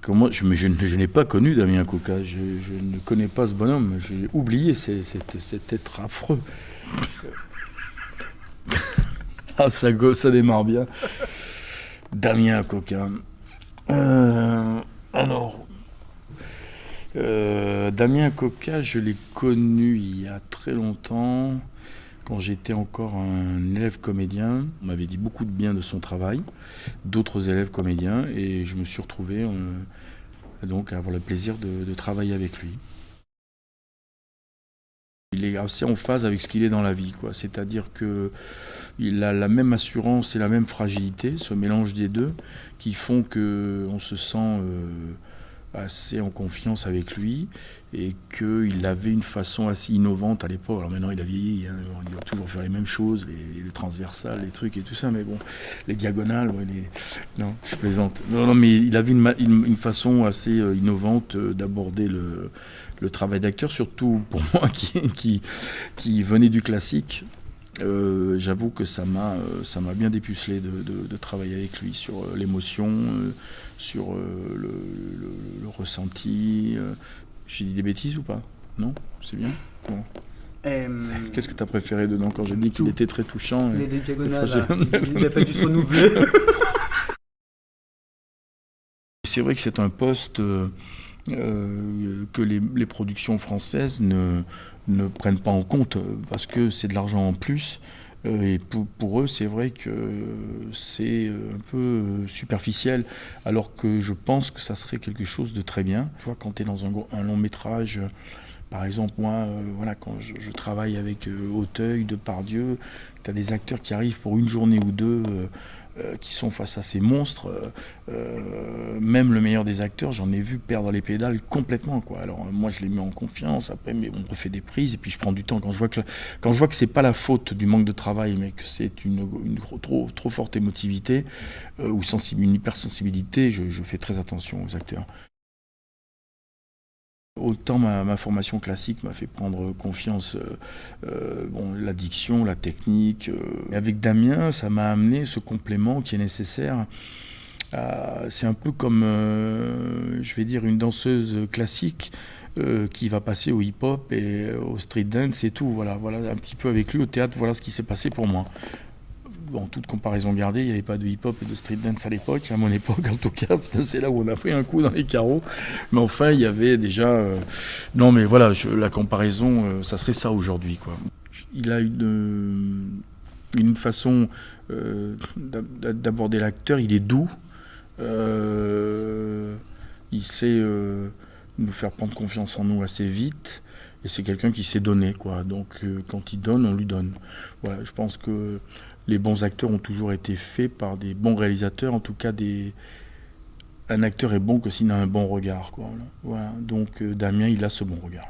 Comment, je n'ai pas connu Damien Coca, je ne connais pas ce bonhomme, j'ai oublié cet être affreux. Ah, ça démarre bien. Damien Coca. Alors, Damien Coca, je l'ai connu il y a très longtemps, quand j'étais encore un élève comédien. On m'avait dit beaucoup de bien de son travail, d'autres élèves comédiens, et je me suis retrouvé donc à avoir le plaisir de travailler avec lui. Il est assez en phase avec ce qu'il est dans la vie, quoi. C'est-à-dire qu'il a la même assurance et la même fragilité, ce mélange des deux, qui font qu'on se sent assez en confiance avec lui, et qu'il avait une façon assez innovante à l'époque. Alors maintenant il a vieilli, hein, il doit toujours faire les mêmes choses, les transversales, les trucs et tout ça, mais bon, les diagonales, ouais, non, je plaisante. Non, mais il avait une façon assez innovante d'aborder le travail d'acteur, surtout pour moi qui venait du classique. J'avoue que ça m'a bien dépucelé de travailler avec lui sur l'émotion, sur le ressenti. J'ai dit des bêtises ou pas? Non? C'est bien? Bon. Qu'est-ce que tu as préféré dedans quand j'ai dit qu'il était très touchant? Les diagonales, il n'a pas dû se renouveler. C'est vrai que c'est un poste que les productions françaises ne prennent pas en compte, parce que c'est de l'argent en plus. Et pour eux, c'est vrai que c'est un peu superficiel, alors que je pense que ça serait quelque chose de très bien. Tu vois, quand tu es dans un long métrage, par exemple, moi, voilà, quand je travaille avec Auteuil, Depardieu, tu as des acteurs qui arrivent pour une journée ou deux, qui sont face à ces monstres. Même le meilleur des acteurs, j'en ai vu perdre les pédales complètement, quoi. Alors moi je les mets en confiance, après mais on refait des prises et puis je prends du temps quand je vois que c'est pas la faute du manque de travail, mais que c'est une trop forte émotivité ou une hypersensibilité, je fais très attention aux acteurs. Autant ma formation classique m'a fait prendre confiance, la diction, la technique. Avec Damien, ça m'a amené ce complément qui est nécessaire. C'est un peu comme, je vais dire, une danseuse classique qui va passer au hip-hop et au street dance et tout. Voilà, un petit peu avec lui au théâtre, voilà ce qui s'est passé pour moi. Bon, toute comparaison gardée, il n'y avait pas de hip-hop et de street dance à l'époque, à mon époque en tout cas, c'est là où on a pris un coup dans les carreaux. Mais enfin, il y avait déjà... Non mais voilà, la comparaison, ça serait ça aujourd'hui, quoi. Il a une façon d'aborder l'acteur, il est doux, il sait nous faire prendre confiance en nous assez vite, et c'est quelqu'un qui sait donner, quoi. Donc quand il donne, on lui donne. Voilà, je pense que les bons acteurs ont toujours été faits par des bons réalisateurs. En tout cas, un acteur est bon que s'il a un bon regard, quoi. Voilà. Donc Damien, il a ce bon regard.